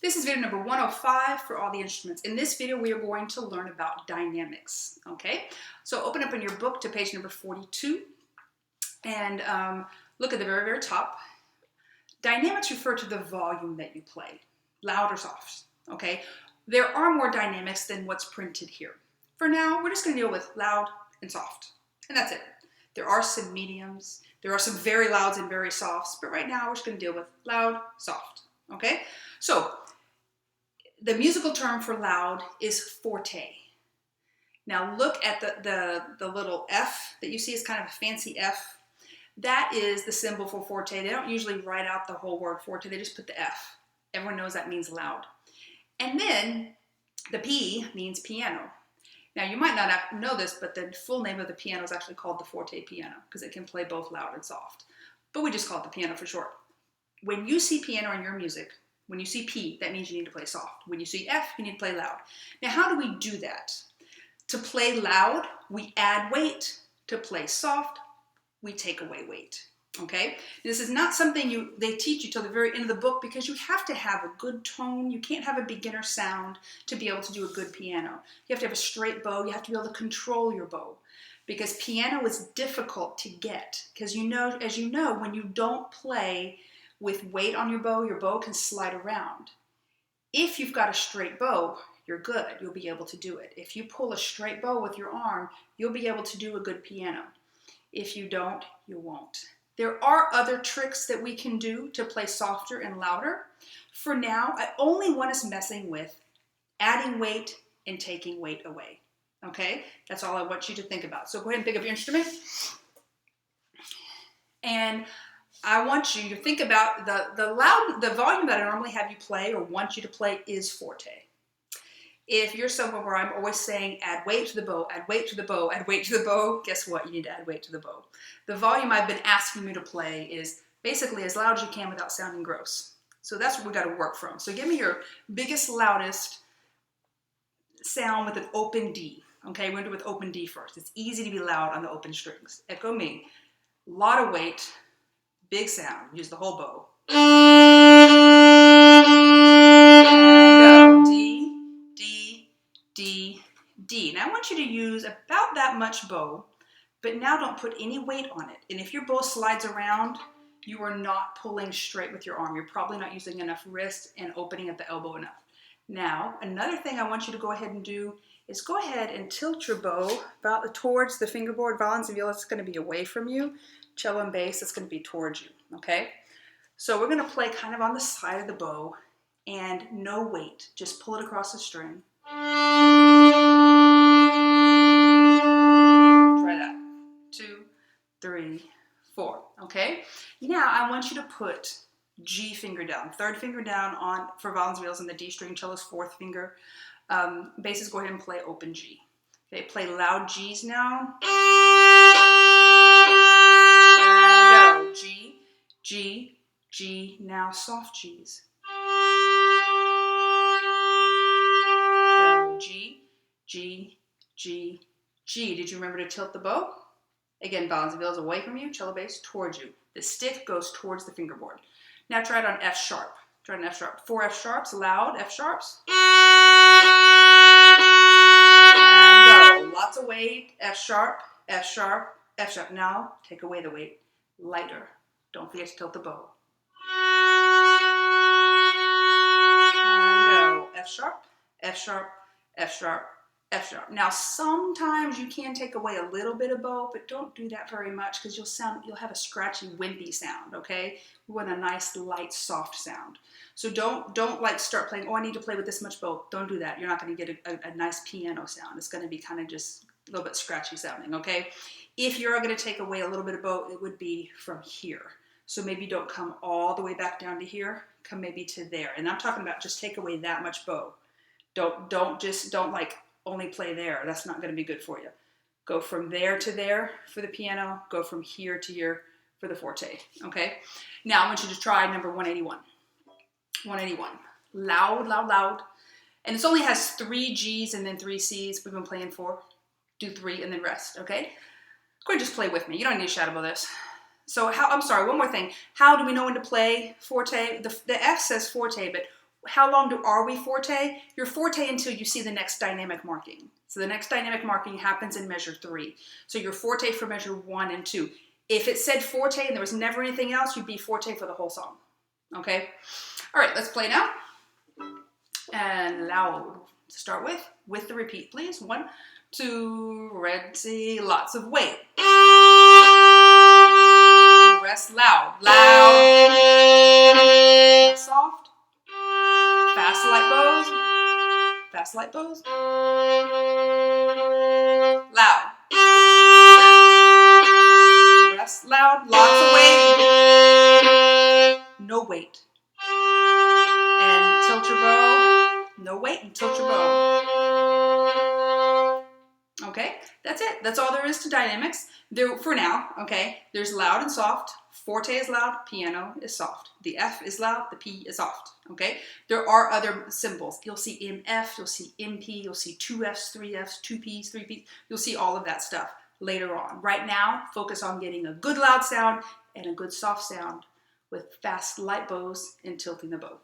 This is video number 105 for all the instruments. In this video, we are going to learn about dynamics, okay? So open up in your book to page number 42 and look at the very, very top. Dynamics refer to the volume that you play, loud or soft, okay? There are more dynamics than what's printed here. For now, we're just gonna deal with loud and soft, and that's it. There are some mediums, there are some very louds and very softs, but right now we're just gonna deal with loud, soft, okay? So, the musical term for loud is forte. Now look at the little F that you see is kind of a fancy F. That is the symbol for forte. They don't usually write out the whole word forte, they just put the F. Everyone knows that means loud. And then the P means piano. Now you might not know this, but the full name of the piano is actually called the forte piano because it can play both loud and soft. But we just call it the piano for short. When you see piano in your music, when you see P, that means you need to play soft. When you see F, you need to play loud. Now, how do we do that? To play loud, we add weight. To play soft, we take away weight, okay? This is not something they teach you till the very end of the book because you have to have a good tone. You can't have a beginner sound to be able to do a good piano. You have to have a straight bow. You have to be able to control your bow because piano is difficult to get because as you know, when you don't play with weight on your bow can slide around. If you've got a straight bow, you're good. You'll be able to do it. If you pull a straight bow with your arm, you'll be able to do a good piano. If you don't, you won't. There are other tricks that we can do to play softer and louder. For now, I only want us messing with adding weight and taking weight away. Okay? That's all I want you to think about. So go ahead and pick up your instrument. And I want you to think about the volume that I normally have you play or want you to play is forte. If you're somewhere where I'm always saying add weight to the bow, add weight to the bow, add weight to the bow, guess what? You need to add weight to the bow. The volume I've been asking you to play is basically as loud as you can without sounding gross. So that's what we got to work from. So give me your biggest, loudest sound with an open D. Okay, we're going to do it with open D first. It's easy to be loud on the open strings. Echo me. A lot of weight. Big sound, use the whole bow. And go, D, D, D, D. Now I want you to use about that much bow, but now don't put any weight on it. And if your bow slides around, you are not pulling straight with your arm. You're probably not using enough wrist and opening at the elbow enough. Now, another thing I want you to go ahead and do is go ahead and tilt your bow about towards the fingerboard. Violins and violas is going to be away from you. Cello and bass, it's going to be towards you, okay? So we're going to play kind of on the side of the bow and no weight. Just pull it across the string. Try that. 2, 3, 4, okay? Now I want you to put G finger down, third finger down on for violins and violas and the D string, cello's fourth finger. Basses, go ahead and play open G. Okay, play loud G's now. G, G, G, now soft G's. Go G, G, G, G. Did you remember to tilt the bow? Again, violins and violas away from you, cello bass towards you. The stick goes towards the fingerboard. Now try it on F sharp. Try it on F sharp. 4 F sharps, loud F sharps. And go. Lots of weight. F sharp, F sharp, F sharp. Now take away the weight. Lighter. Don't forget to tilt the bow. And go F sharp, F sharp, F sharp, F sharp. Now sometimes you can take away a little bit of bow, but don't do that very much because you'll have a scratchy, wimpy sound, okay? We want a nice, light, soft sound. So don't like start playing, oh, I need to play with this much bow. Don't do that. You're not going to get a nice piano sound. It's going to be kind of just a little bit scratchy sounding, okay? If you're going to take away a little bit of bow, it would be from here. So maybe don't come all the way back down to here. Come maybe to there. And I'm talking about just take away that much bow. Don't like only play there. That's not going to be good for you. Go from there to there for the piano. Go from here to here for the forte. Okay? Now I want you to try number 181. 181. Loud, loud, loud. And it only has 3 G's and then 3 C's. We've been playing 4. Do 3 and then rest. Okay? Go ahead and just play with me. You don't need to shout about this. So I'm sorry, one more thing. How do we know when to play forte? The F says forte, but how long are we forte? You're forte until you see the next dynamic marking. So the next dynamic marking happens in measure 3. So you're forte for measure 1 and 2. If it said forte and there was never anything else, you'd be forte for the whole song. Okay? All right, let's play now. And loud to start with the repeat, please. 1, 2, ready, lots of weight. Rest loud, loud, soft, fast light bows, loud, rest loud, lots of weight, no weight, and tilt your bow, no weight and tilt your bow. Okay, that's it. That's all there is to dynamics. There for now, okay, there's loud and soft. Forte is loud, piano is soft. The F is loud, the P is soft, okay? There are other symbols. You'll see MF, you'll see MP, you'll see 2 Fs, 3 Fs, 2 Ps, 3 Ps. You'll see all of that stuff later on. Right now, focus on getting a good loud sound and a good soft sound with fast light bows and tilting the bow.